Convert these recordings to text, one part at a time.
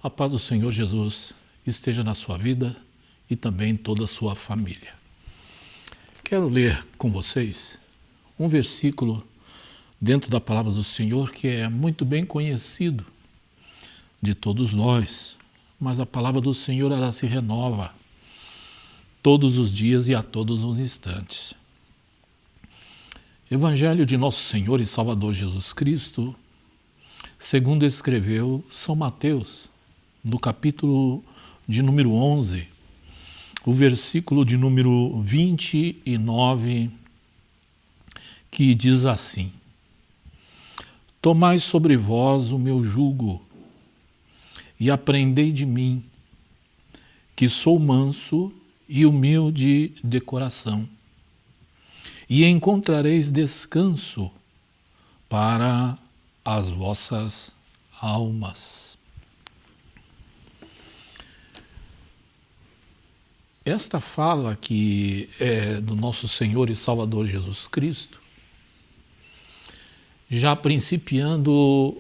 A paz do Senhor Jesus esteja na sua vida e também em toda a sua família. Quero ler com vocês um versículo dentro da palavra do Senhor que é muito bem conhecido de todos nós, mas a palavra do Senhor ela se renova todos os dias e a todos os instantes. Evangelho de nosso Senhor e Salvador Jesus Cristo, segundo escreveu São Mateus, no capítulo de número 11, o versículo de número 29, que diz assim: Tomai sobre vós o meu jugo e aprendei de mim, que sou manso e humilde de coração, e encontrareis descanso para as vossas almas. Esta fala que é do nosso Senhor e Salvador Jesus Cristo, já principiando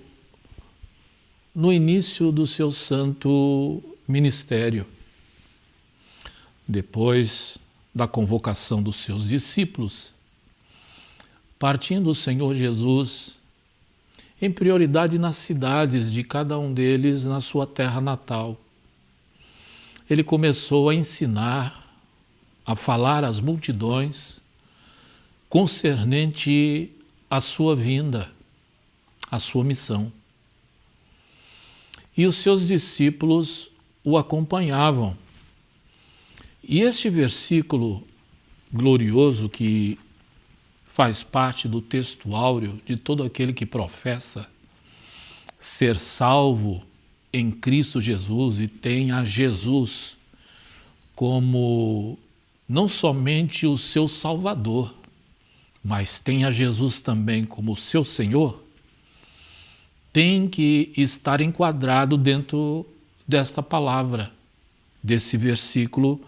no início do seu santo ministério, depois da convocação dos seus discípulos, partindo o Senhor Jesus em prioridade nas cidades de cada um deles na sua terra natal. Ele começou a ensinar, a falar às multidões concernente à sua vinda, à sua missão. E os seus discípulos o acompanhavam. E este versículo glorioso que faz parte do texto áureo de todo aquele que professa ser salvo em Cristo Jesus e tem a Jesus como não somente o seu Salvador, mas tem a Jesus também como o seu Senhor, tem que estar enquadrado dentro desta palavra, desse versículo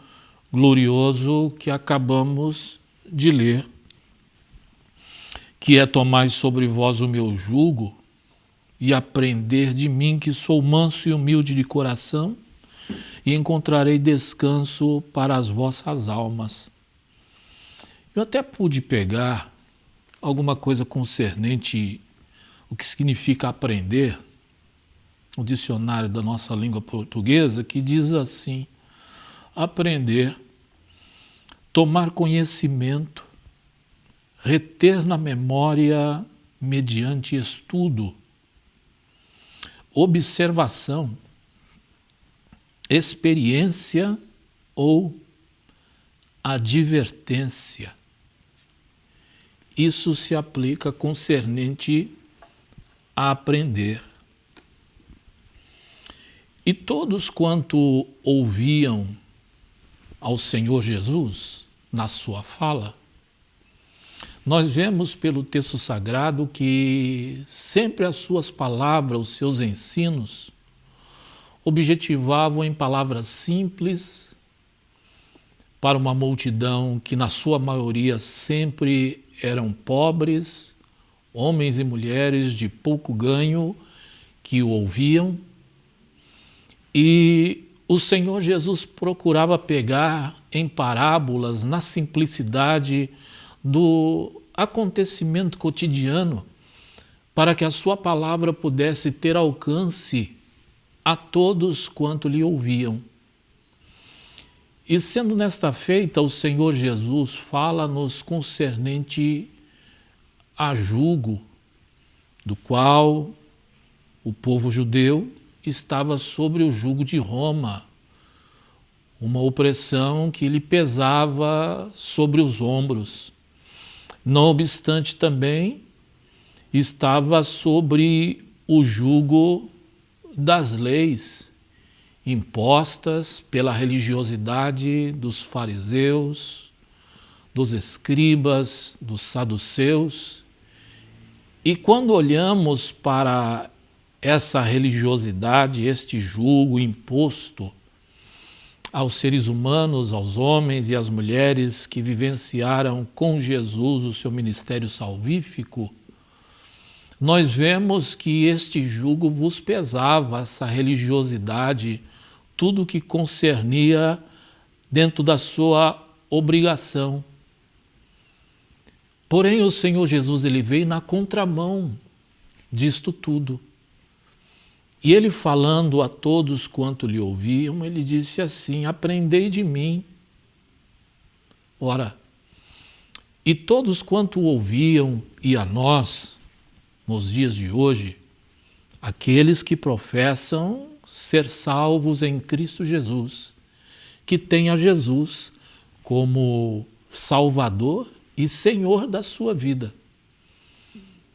glorioso que acabamos de ler, que é: tomai sobre vós o meu jugo e aprender de mim, que sou manso e humilde de coração, e encontrarei descanso para as vossas almas. Eu até pude pegar alguma coisa concernente o que significa aprender, o dicionário da nossa língua portuguesa, que diz assim: aprender, tomar conhecimento, reter na memória mediante estudo, observação, experiência ou advertência. Isso se aplica concernente a aprender. E todos quanto ouviam ao Senhor Jesus na sua fala, nós vemos pelo texto sagrado que sempre as suas palavras, os seus ensinos, objetivavam em palavras simples para uma multidão que na sua maioria sempre eram pobres, homens e mulheres de pouco ganho que o ouviam. E o Senhor Jesus procurava pegar em parábolas, na simplicidade do acontecimento cotidiano, para que a sua palavra pudesse ter alcance a todos quanto lhe ouviam. E sendo nesta feita, o Senhor Jesus fala-nos concernente a jugo, do qual o povo judeu estava sobre o jugo de Roma, uma opressão que lhe pesava sobre os ombros. Não obstante, também estava sobre o jugo das leis impostas pela religiosidade dos fariseus, dos escribas, dos saduceus. E quando olhamos para essa religiosidade, este jugo imposto aos seres humanos, aos homens e às mulheres que vivenciaram com Jesus o seu ministério salvífico, nós vemos que este jugo vos pesava, essa religiosidade, tudo que concernia dentro da sua obrigação. Porém, o Senhor Jesus, ele veio na contramão disto tudo. E ele, falando a todos quanto lhe ouviam, ele disse assim: aprendei de mim. Ora, e todos quanto ouviam, e a nós, nos dias de hoje, aqueles que professam ser salvos em Cristo Jesus, que têm a Jesus como Salvador e Senhor da sua vida,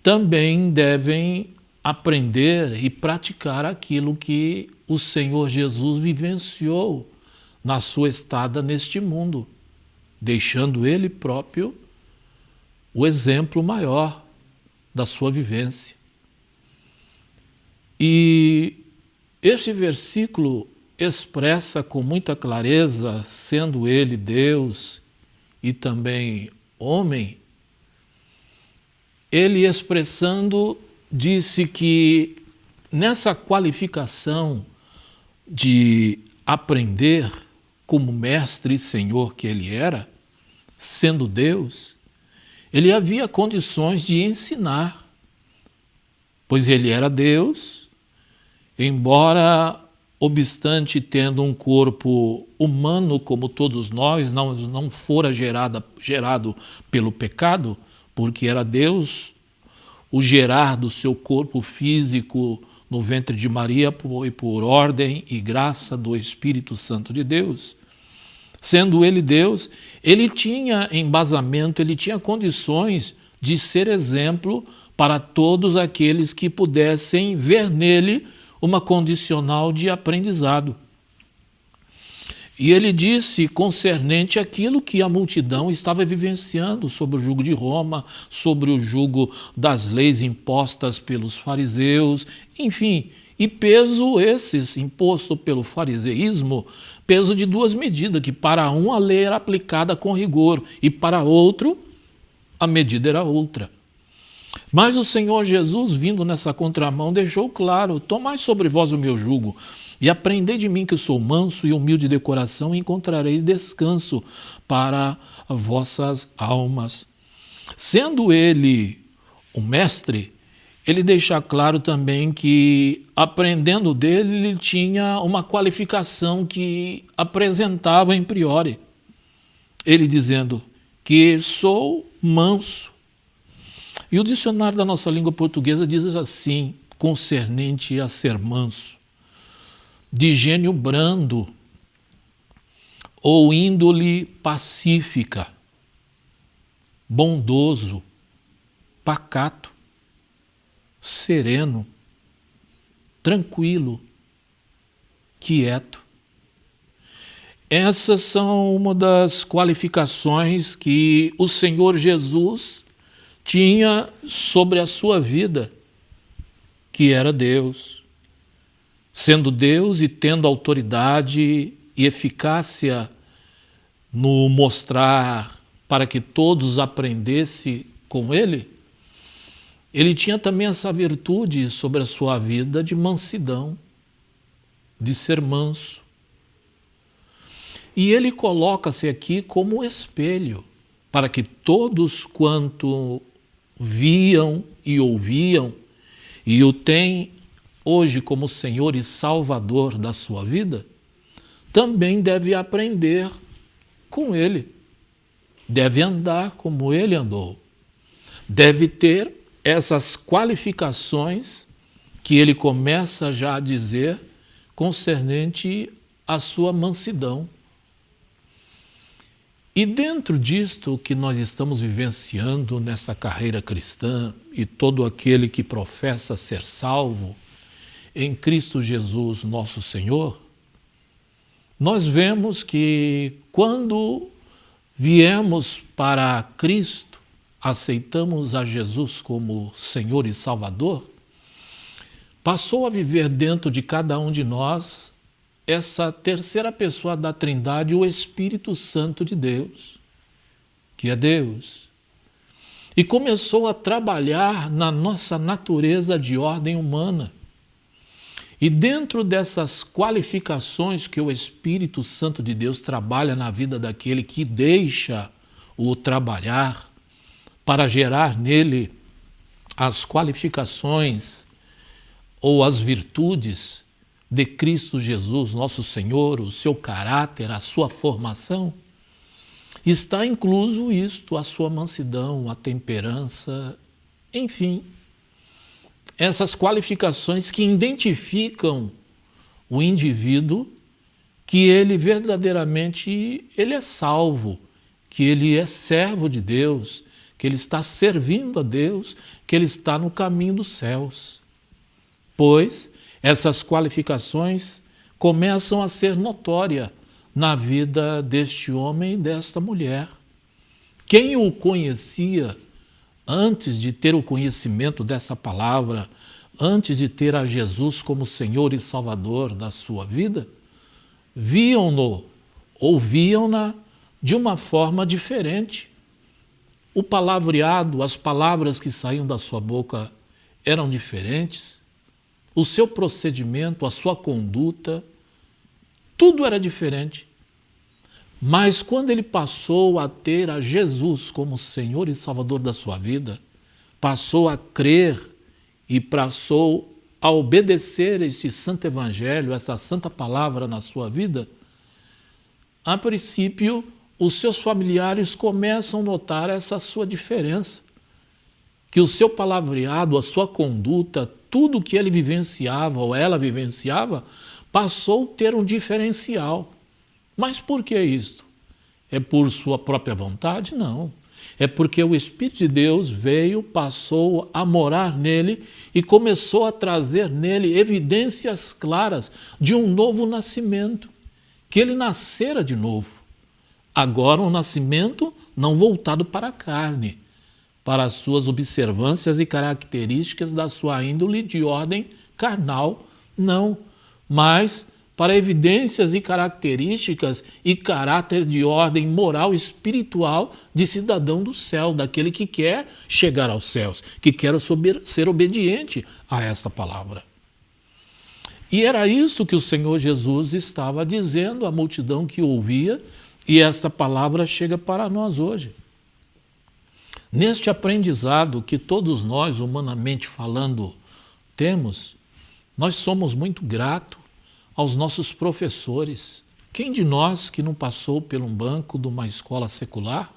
também devem aprender e praticar aquilo que o Senhor Jesus vivenciou na sua estada neste mundo, deixando Ele próprio o exemplo maior da sua vivência. E este versículo expressa com muita clareza, sendo Ele Deus e também homem, ele expressando, disse que nessa qualificação de aprender como mestre e senhor que ele era, sendo Deus, ele havia condições de ensinar, pois ele era Deus, embora, obstante tendo um corpo humano como todos nós, não fora gerado pelo pecado, porque era Deus, o gerar do seu corpo físico no ventre de Maria foi por ordem e graça do Espírito Santo de Deus. Sendo ele Deus, ele tinha embasamento, ele tinha condições de ser exemplo para todos aqueles que pudessem ver nele uma condicional de aprendizado. E ele disse concernente aquilo que a multidão estava vivenciando sobre o jugo de Roma, sobre o jugo das leis impostas pelos fariseus, enfim, e peso esses imposto pelo fariseísmo, peso de duas medidas, que para um a lei era aplicada com rigor e para outro a medida era outra. Mas o Senhor Jesus, vindo nessa contramão, deixou claro: tomai sobre vós o meu jugo e aprendei de mim, que sou manso e humilde de coração, e encontrareis descanso para vossas almas. Sendo ele o mestre, ele deixa claro também que, aprendendo dele, ele tinha uma qualificação que apresentava em priori. Ele dizendo que sou manso. E o dicionário da nossa língua portuguesa diz assim, concernente a ser manso: de gênio brando ou índole pacífica, bondoso, pacato, sereno, tranquilo, quieto. Essas são uma das qualificações que o Senhor Jesus tinha sobre a sua vida, que era Deus. Sendo Deus e tendo autoridade e eficácia no mostrar para que todos aprendessem com Ele, ele tinha também essa virtude sobre a sua vida de mansidão, de ser manso. E ele coloca-se aqui como espelho, para que todos quanto viam e ouviam, e o têm hoje como Senhor e Salvador da sua vida, também deve aprender com Ele, deve andar como Ele andou, deve ter essas qualificações que ele começa já a dizer concernente à sua mansidão. E dentro disto que nós estamos vivenciando nessa carreira cristã, e todo aquele que professa ser salvo em Cristo Jesus, nosso Senhor, nós vemos que quando viemos para Cristo, aceitamos a Jesus como Senhor e Salvador, passou a viver dentro de cada um de nós essa terceira pessoa da Trindade, o Espírito Santo de Deus, que é Deus. e começou a trabalhar na nossa natureza de ordem humana. E dentro dessas qualificações que o Espírito Santo de Deus trabalha na vida daquele que deixa-o trabalhar para gerar nele as qualificações ou as virtudes de Cristo Jesus, nosso Senhor, o seu caráter, a sua formação, está incluso isto, a sua mansidão, a temperança, enfim, essas qualificações que identificam o indivíduo, que ele verdadeiramente ele é salvo, que ele é servo de Deus, que ele está servindo a Deus, que ele está no caminho dos céus. Pois essas qualificações começam a ser notórias na vida deste homem e desta mulher. Quem o conhecia antes de ter o conhecimento dessa palavra, antes de ter a Jesus como Senhor e Salvador da sua vida, viam-no, ouviam-na de uma forma diferente. O palavreado, as palavras que saíam da sua boca eram diferentes, o seu procedimento, a sua conduta, tudo era diferente. Mas quando ele passou a ter a Jesus como Senhor e Salvador da sua vida, passou a crer e passou a obedecer este santo evangelho, essa santa palavra na sua vida, a princípio os seus familiares começam a notar essa sua diferença, que o seu palavreado, a sua conduta, tudo que ele vivenciava ou ela vivenciava, passou a ter um diferencial. Mas por que isto? É por sua própria vontade? Não. É porque o Espírito de Deus veio, passou a morar nele e começou a trazer nele evidências claras de um novo nascimento, que ele nascera de novo. Agora um nascimento não voltado para a carne, para as suas observâncias e características da sua índole de ordem carnal, não, mas para evidências e características e caráter de ordem moral e espiritual de cidadão do céu, daquele que quer chegar aos céus, que quer ser obediente a esta palavra. E era isso que o Senhor Jesus estava dizendo à multidão que ouvia, e esta palavra chega para nós hoje. Neste aprendizado que todos nós, humanamente falando, temos, nós somos muito gratos aos nossos professores. Quem de nós que não passou por um banco de uma escola secular,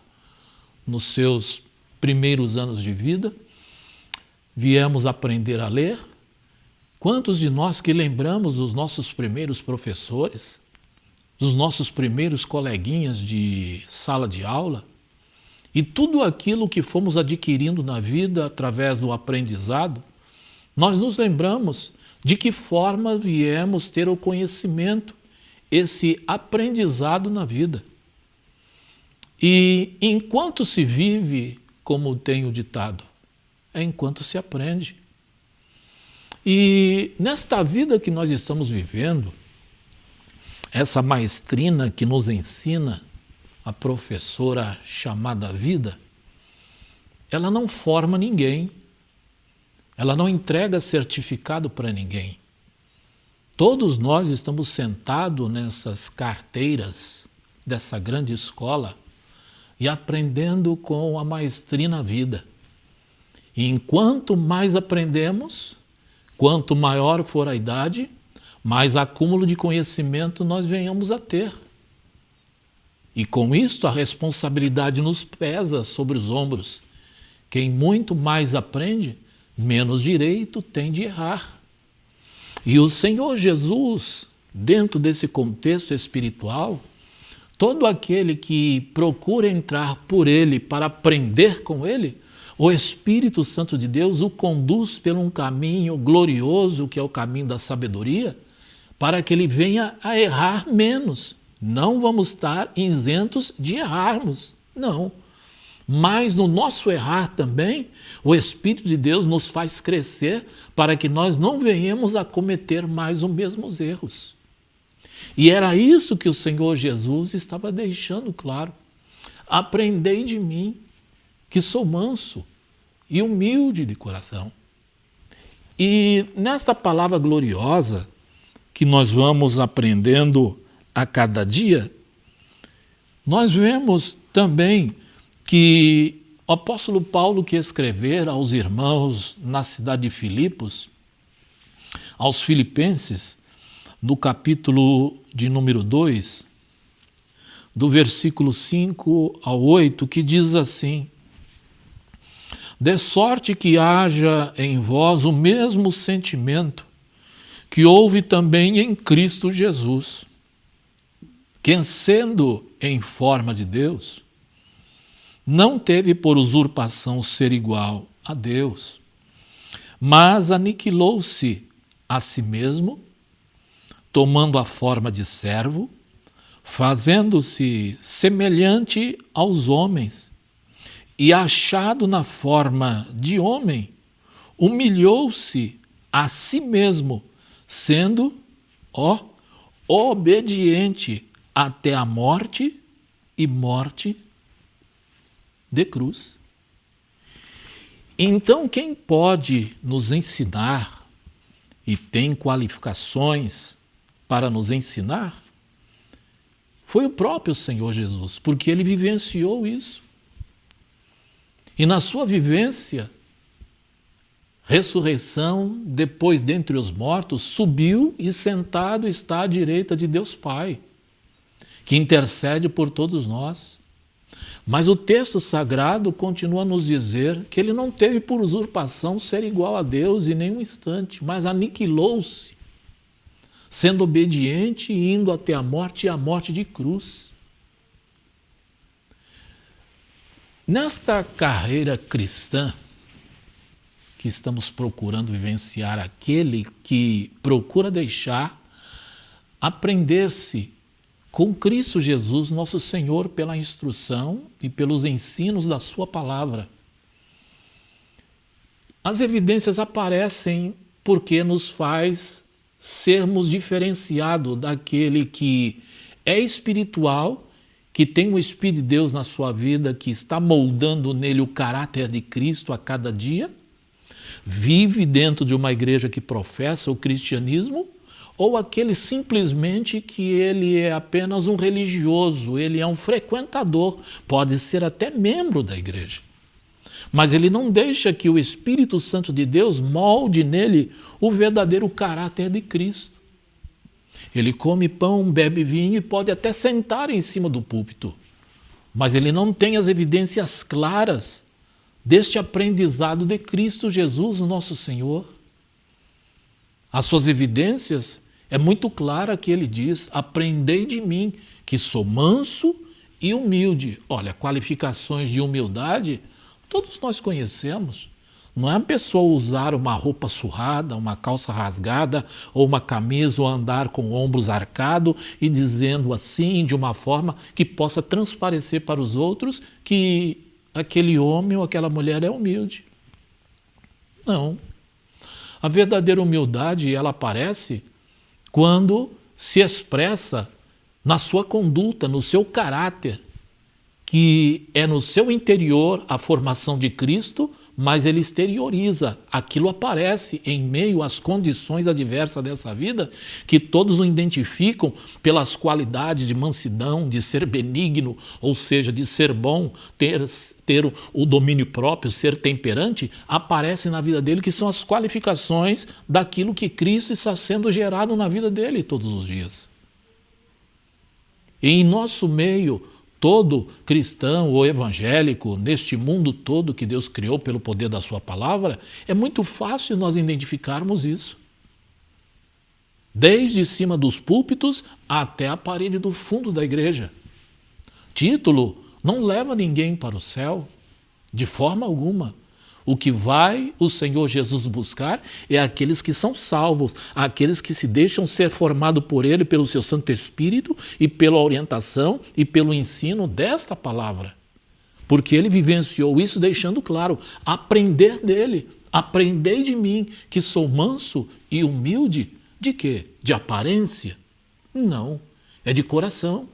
nos seus primeiros anos de vida, viemos aprender a ler? Quantos de nós que lembramos dos nossos primeiros professores, dos nossos primeiros coleguinhas de sala de aula, e tudo aquilo que fomos adquirindo na vida através do aprendizado, nós nos lembramos de que forma viemos ter o conhecimento, esse aprendizado na vida. E enquanto se vive, como tem o ditado, é enquanto se aprende. E nesta vida que nós estamos vivendo, essa maestrina que nos ensina, a professora chamada vida, ela não forma ninguém, ela não entrega certificado para ninguém. Todos nós estamos sentados nessas carteiras dessa grande escola e aprendendo com a maestrina vida. E enquanto mais aprendemos, quanto maior for a idade, mais acúmulo de conhecimento nós venhamos a ter. E com isto a responsabilidade nos pesa sobre os ombros. Quem muito mais aprende, menos direito tem de errar. E o Senhor Jesus, dentro desse contexto espiritual, todo aquele que procura entrar por ele para aprender com ele, o Espírito Santo de Deus o conduz por um caminho glorioso, que é o caminho da sabedoria, para que ele venha a errar menos. Não vamos estar isentos de errarmos, não. Mas no nosso errar também, o Espírito de Deus nos faz crescer para que nós não venhamos a cometer mais os mesmos erros. E era isso que o Senhor Jesus estava deixando claro. Aprendei de mim, que sou manso e humilde de coração. E nesta palavra gloriosa que nós vamos aprendendo a cada dia, nós vemos também que o apóstolo Paulo, que escrever aos irmãos na cidade de Filipos, aos filipenses, no capítulo de número 2, do versículo 5 ao 8, que diz assim: de sorte que haja em vós o mesmo sentimento que houve também em Cristo Jesus, que, sendo em forma de Deus, não teve por usurpação ser igual a Deus, mas aniquilou-se a si mesmo, tomando a forma de servo, fazendo-se semelhante aos homens, e achado na forma de homem, humilhou-se a si mesmo, sendo, obediente até a morte e morte de cruz. Então, quem pode nos ensinar e tem qualificações para nos ensinar foi o próprio Senhor Jesus, porque ele vivenciou isso. E na sua vivência, ressurreição, depois dentre os mortos, subiu e sentado está à direita de Deus Pai, que intercede por todos nós. Mas o texto sagrado continua a nos dizer que ele não teve por usurpação ser igual a Deus em nenhum instante, mas aniquilou-se, sendo obediente e indo até a morte e a morte de cruz. Nesta carreira cristã que estamos procurando vivenciar, aquele que procura deixar aprender-se com Cristo Jesus, nosso Senhor, pela instrução e pelos ensinos da sua palavra. As evidências aparecem porque nos faz sermos diferenciados daquele que é espiritual, que tem o Espírito de Deus na sua vida, que está moldando nele o caráter de Cristo a cada dia, vive dentro de uma igreja que professa o cristianismo, ou aquele simplesmente que ele é apenas um religioso, ele é um frequentador, pode ser até membro da igreja. Mas ele não deixa que o Espírito Santo de Deus molde nele o verdadeiro caráter de Cristo. Ele come pão, bebe vinho e pode até sentar em cima do púlpito, mas ele não tem as evidências claras deste aprendizado de Cristo Jesus, nosso Senhor. As suas evidências é muito clara que ele diz: aprendei de mim, que sou manso e humilde. Olha, qualificações de humildade todos nós conhecemos. Não é a pessoa usar uma roupa surrada, uma calça rasgada, ou uma camisa, ou andar com ombros arcados e dizendo assim, de uma forma que possa transparecer para os outros que aquele homem ou aquela mulher é humilde. Não. A verdadeira humildade, ela aparece quando se expressa na sua conduta, no seu caráter, que é no seu interior a formação de Cristo, mas ele exterioriza, aquilo aparece em meio às condições adversas dessa vida, que todos o identificam pelas qualidades de mansidão, de ser benigno, ou seja, de ser bom, ter o domínio próprio, ser temperante, aparece na vida dele, que são as qualificações daquilo que Cristo está sendo gerado na vida dele todos os dias. E em nosso meio, todo cristão ou evangélico, neste mundo todo que Deus criou pelo poder da sua palavra, é muito fácil nós identificarmos isso. Desde cima dos púlpitos até a parede do fundo da igreja. Título não leva ninguém para o céu, de forma alguma. O que vai o Senhor Jesus buscar é aqueles que são salvos, aqueles que se deixam ser formados por Ele, pelo seu Santo Espírito e pela orientação e pelo ensino desta palavra. Porque Ele vivenciou isso deixando claro, aprender dele, aprendei de mim que sou manso e humilde. De quê? De aparência? Não, é de coração.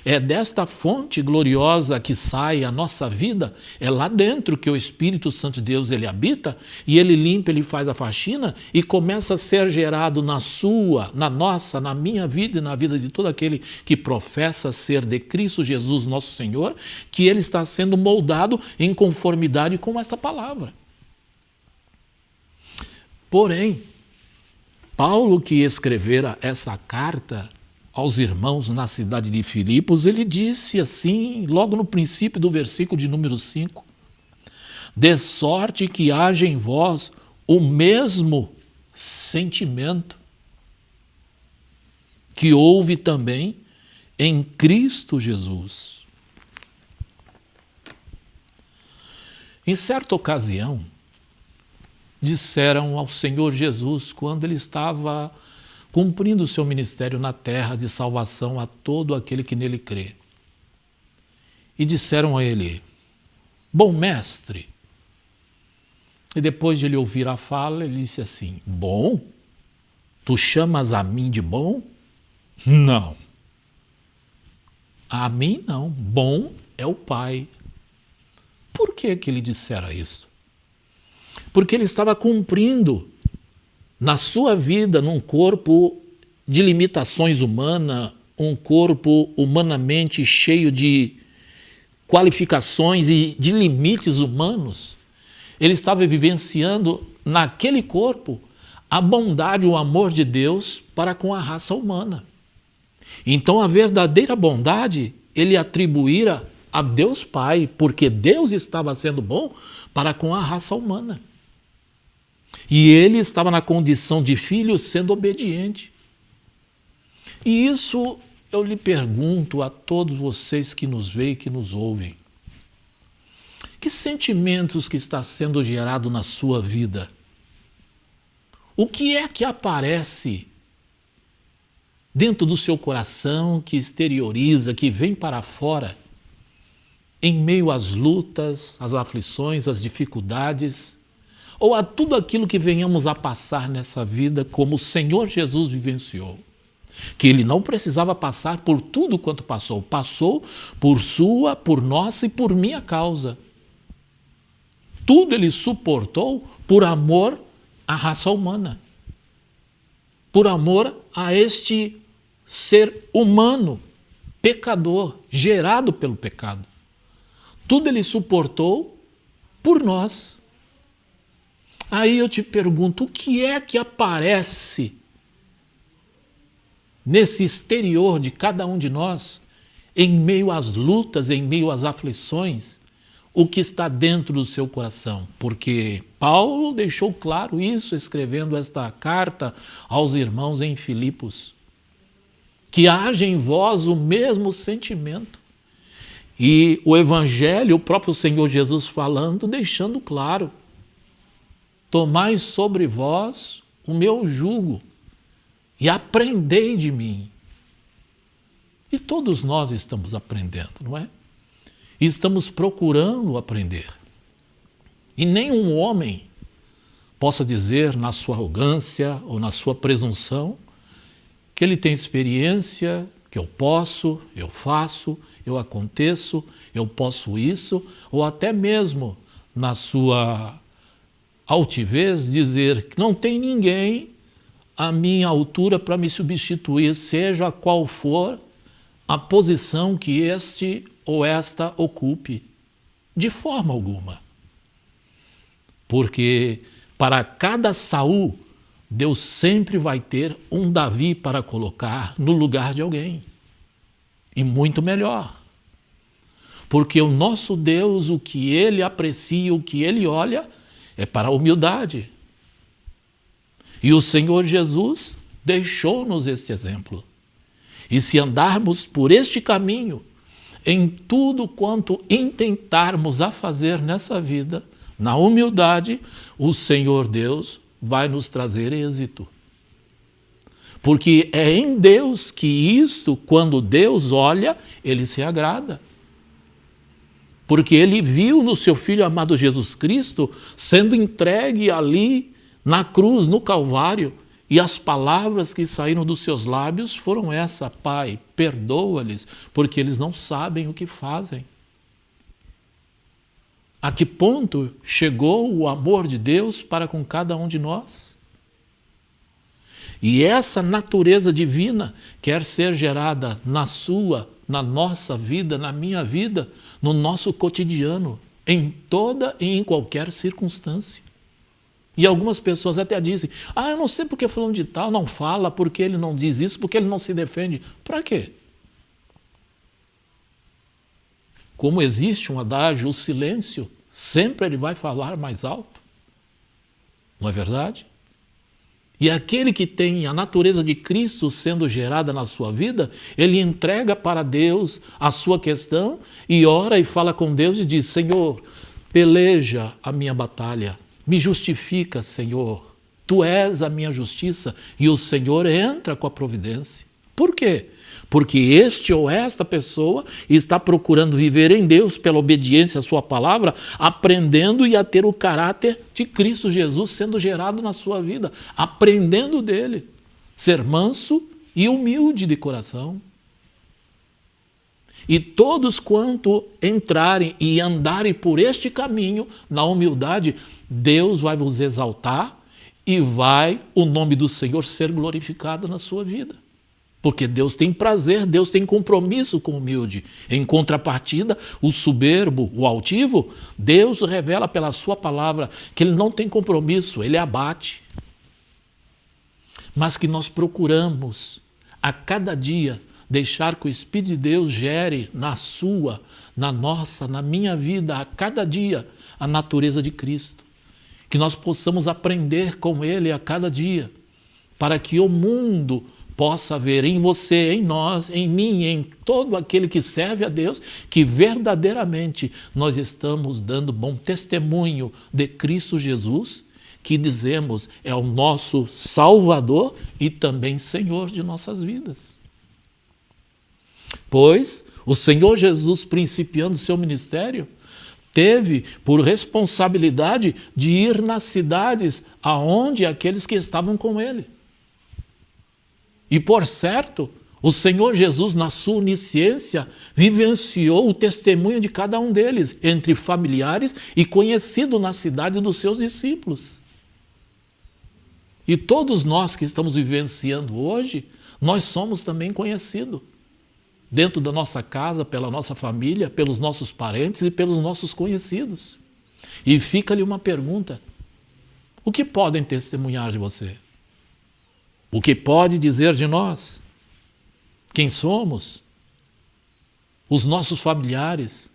É desta fonte gloriosa que sai a nossa vida, é lá dentro que o Espírito Santo de Deus ele habita, e ele limpa, ele faz a faxina e começa a ser gerado na sua, na nossa, na minha vida e na vida de todo aquele que professa ser de Cristo Jesus nosso Senhor, que ele está sendo moldado em conformidade com essa palavra. Porém, Paulo, que escrevera essa carta aos irmãos na cidade de Filipos, ele disse assim, logo no princípio do versículo de número 5, de sorte que haja em vós o mesmo sentimento que houve também em Cristo Jesus. Em certa ocasião, disseram ao Senhor Jesus, quando ele estava cumprindo o seu ministério na terra de salvação a todo aquele que nele crê. E disseram a ele, bom mestre. E depois de ele ouvir a fala, ele disse assim, bom? Tu chamas a mim de bom? Não. A mim não. Bom é o Pai. Por que ele dissera isso? Porque ele estava cumprindo na sua vida, num corpo de limitações humanas, um corpo humanamente cheio de qualificações e de limites humanos, ele estava vivenciando naquele corpo a bondade, o amor de Deus para com a raça humana. Então a verdadeira bondade ele atribuíra a Deus Pai, porque Deus estava sendo bom para com a raça humana. E ele estava na condição de filho sendo obediente. E isso eu lhe pergunto a todos vocês que nos veem e que nos ouvem. Que sentimentos que está sendo gerado na sua vida? O que é que aparece dentro do seu coração, que exterioriza, que vem para fora, em meio às lutas, às aflições, às dificuldades, ou a tudo aquilo que venhamos a passar nessa vida como o Senhor Jesus vivenciou? Que ele não precisava passar por tudo quanto passou. Passou por sua, por nossa e por minha causa. Tudo ele suportou por amor à raça humana. Por amor a este ser humano, pecador, gerado pelo pecado. Tudo ele suportou por nós. Aí eu te pergunto, o que é que aparece nesse exterior de cada um de nós, em meio às lutas, em meio às aflições, o que está dentro do seu coração? Porque Paulo deixou claro isso escrevendo esta carta aos irmãos em Filipos, que haja em vós o mesmo sentimento. E o Evangelho, o próprio Senhor Jesus falando, deixando claro, tomai sobre vós o meu jugo e aprendei de mim. E todos nós estamos aprendendo, não é? E estamos procurando aprender. E nenhum homem possa dizer na sua arrogância ou na sua presunção que ele tem experiência, que eu posso, eu faço, eu aconteço, eu posso isso, ou até mesmo na sua altivez dizer que não tem ninguém à minha altura para me substituir, seja qual for a posição que este ou esta ocupe, de forma alguma. Porque para cada Saul, Deus sempre vai ter um Davi para colocar no lugar de alguém. E muito melhor. Porque o nosso Deus, o que ele aprecia, o que ele olha, é para a humildade. E o Senhor Jesus deixou-nos este exemplo. E se andarmos por este caminho, em tudo quanto intentarmos a fazer nessa vida, na humildade, o Senhor Deus vai nos trazer êxito. Porque é em Deus que isto, quando Deus olha, ele se agrada. Porque ele viu no seu Filho amado Jesus Cristo sendo entregue ali na cruz, no Calvário, E as palavras que saíram dos seus lábios foram essa: Pai, perdoa-lhes, porque eles não sabem o que fazem. A que ponto chegou o amor de Deus para com cada um de nós? E essa natureza divina quer ser gerada na sua, na nossa vida, na minha vida, no nosso cotidiano, em toda e em qualquer circunstância. E algumas pessoas até dizem: eu não sei porque fulano de tal não fala, porque ele não diz isso, porque ele não se defende. Para quê? Como existe um adágio, o silêncio, sempre ele vai falar mais alto. Não é verdade? E aquele que tem a natureza de Cristo sendo gerada na sua vida, ele entrega para Deus a sua questão e ora e fala com Deus e diz: Senhor, peleja a minha batalha, me justifica, Senhor. Tu és a minha justiça. E o Senhor entra com a providência. Por quê? Porque este ou esta pessoa está procurando viver em Deus pela obediência à sua palavra, aprendendo e a ter o caráter de Cristo Jesus sendo gerado na sua vida, aprendendo dele, ser manso e humilde de coração. E todos quanto entrarem e andarem por este caminho, na humildade, Deus vai vos exaltar e vai o nome do Senhor ser glorificado na sua vida. Porque Deus tem prazer, Deus tem compromisso com o humilde. Em contrapartida, o soberbo, o altivo, Deus revela pela sua palavra que ele não tem compromisso, ele abate. Mas que nós procuramos a cada dia deixar que o Espírito de Deus gere na sua, na nossa, na minha vida, a cada dia, a natureza de Cristo. Que nós possamos aprender com Ele a cada dia, para que o mundo possa ver em você, em nós, em mim, em todo aquele que serve a Deus, que verdadeiramente nós estamos dando bom testemunho de Cristo Jesus, que dizemos é o nosso Salvador e também Senhor de nossas vidas. Pois o Senhor Jesus, principiando seu ministério, teve por responsabilidade de ir nas cidades aonde aqueles que estavam com ele. E por certo, o Senhor Jesus, na sua onisciência, vivenciou o testemunho de cada um deles, entre familiares e conhecido na cidade dos seus discípulos. E todos nós que estamos vivenciando hoje, nós somos também conhecidos. Dentro da nossa casa, pela nossa família, pelos nossos parentes e pelos nossos conhecidos. E fica-lhe uma pergunta: o que podem testemunhar de você? O que pode dizer de nós? Quem somos? Os nossos familiares?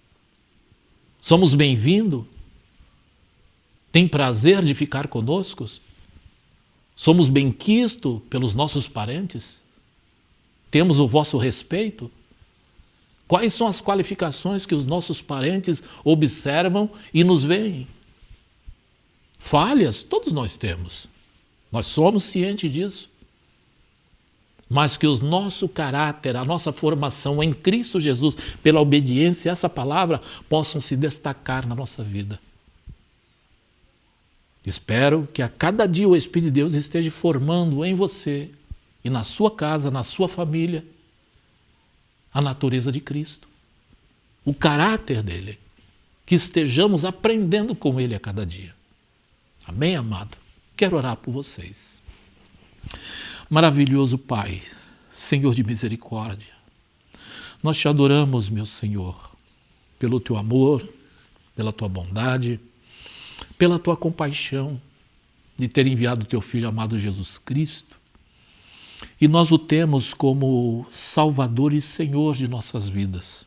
Somos bem-vindos? Tem prazer de ficar conosco? Somos bem-quistos pelos nossos parentes? Temos o vosso respeito? Quais são as qualificações que os nossos parentes observam e nos veem? Falhas todos nós temos. Nós somos cientes disso. Mas que o nosso caráter, a nossa formação em Cristo Jesus, pela obediência a essa palavra, possam se destacar na nossa vida. Espero que a cada dia o Espírito de Deus esteja formando em você e na sua casa, na sua família, a natureza de Cristo, o caráter dele, que estejamos aprendendo com ele a cada dia. Amém, amado? Quero orar por vocês. Maravilhoso Pai, Senhor de misericórdia, nós te adoramos, meu Senhor, pelo teu amor, pela tua bondade, pela tua compaixão de ter enviado o teu Filho amado Jesus Cristo. E nós o temos como Salvador e Senhor de nossas vidas.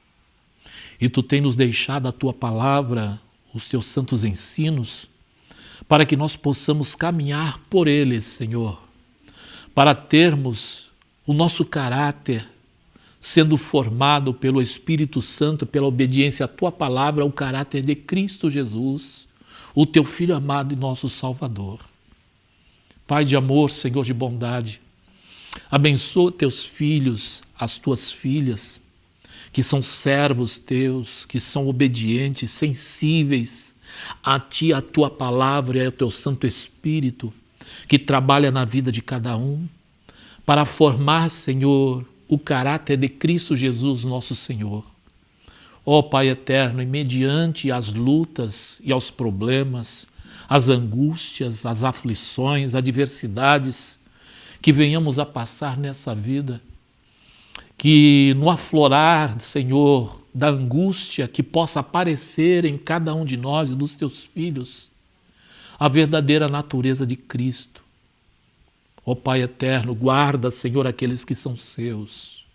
E tu tens nos deixado a tua palavra, os teus santos ensinos, para que nós possamos caminhar por eles, Senhor, para termos o nosso caráter sendo formado pelo Espírito Santo, pela obediência à tua palavra, o caráter de Cristo Jesus, o teu Filho amado e nosso Salvador. Pai de amor, Senhor de bondade, abençoa teus filhos, as tuas filhas, que são servos teus, que são obedientes, sensíveis a ti, a tua palavra e ao teu Santo Espírito, que trabalha na vida de cada um, para formar, Senhor, o caráter de Cristo Jesus, nosso Senhor. Ó Pai eterno, e mediante as lutas e aos problemas, as angústias, as aflições, adversidades que venhamos a passar nessa vida, que no aflorar, Senhor, da angústia que possa aparecer em cada um de nós e dos teus filhos, a verdadeira natureza de Cristo. Ó Pai eterno, guarda, Senhor, aqueles que são seus,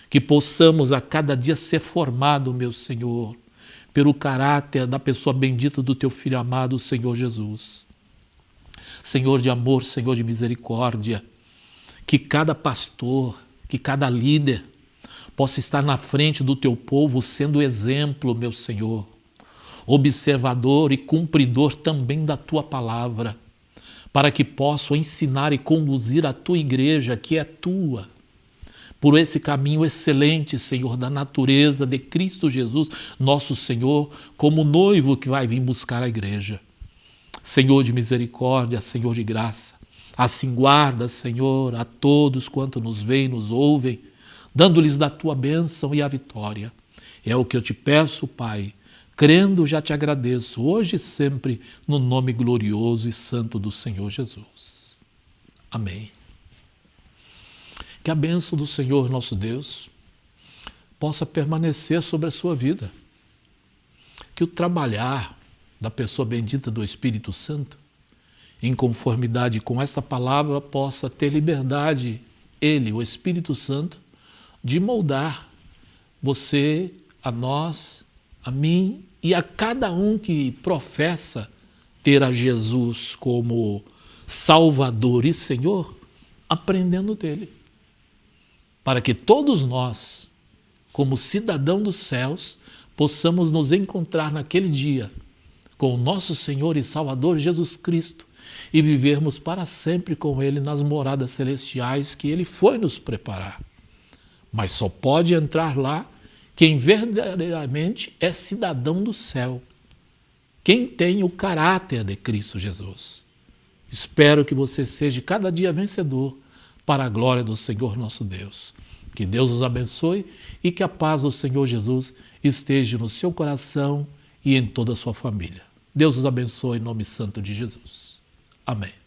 que possamos a cada dia ser formado, meu Senhor, pelo caráter da pessoa bendita do teu Filho amado, Senhor Jesus. Senhor de amor, Senhor de misericórdia, que cada pastor, que cada líder possa estar na frente do teu povo sendo exemplo, meu Senhor, observador e cumpridor também da tua palavra, para que possam ensinar e conduzir a tua igreja, que é tua, por esse caminho excelente, Senhor, da natureza de Cristo Jesus, nosso Senhor, como noivo que vai vir buscar a igreja. Senhor de misericórdia, Senhor de graça, assim guarda, Senhor, a todos quanto nos veem, nos ouvem, dando-lhes da tua bênção e a vitória. É o que eu te peço, Pai, crendo já te agradeço, hoje e sempre, no nome glorioso e santo do Senhor Jesus. Amém. Que a bênção do Senhor nosso Deus possa permanecer sobre a sua vida. Que o trabalhar da pessoa bendita do Espírito Santo, em conformidade com esta palavra, possa ter liberdade, Ele, o Espírito Santo, de moldar você, a nós, a mim e a cada um que professa ter a Jesus como Salvador e Senhor, aprendendo dele. Para que todos nós, como cidadão dos céus, possamos nos encontrar naquele dia com o nosso Senhor e Salvador Jesus Cristo e vivermos para sempre com Ele nas moradas celestiais que Ele foi nos preparar. Mas só pode entrar lá quem verdadeiramente é cidadão do céu, quem tem o caráter de Cristo Jesus. Espero que você seja cada dia vencedor para a glória do Senhor nosso Deus. Que Deus os abençoe e que a paz do Senhor Jesus esteja no seu coração e em toda a sua família. Deus os abençoe em nome santo de Jesus. Amém.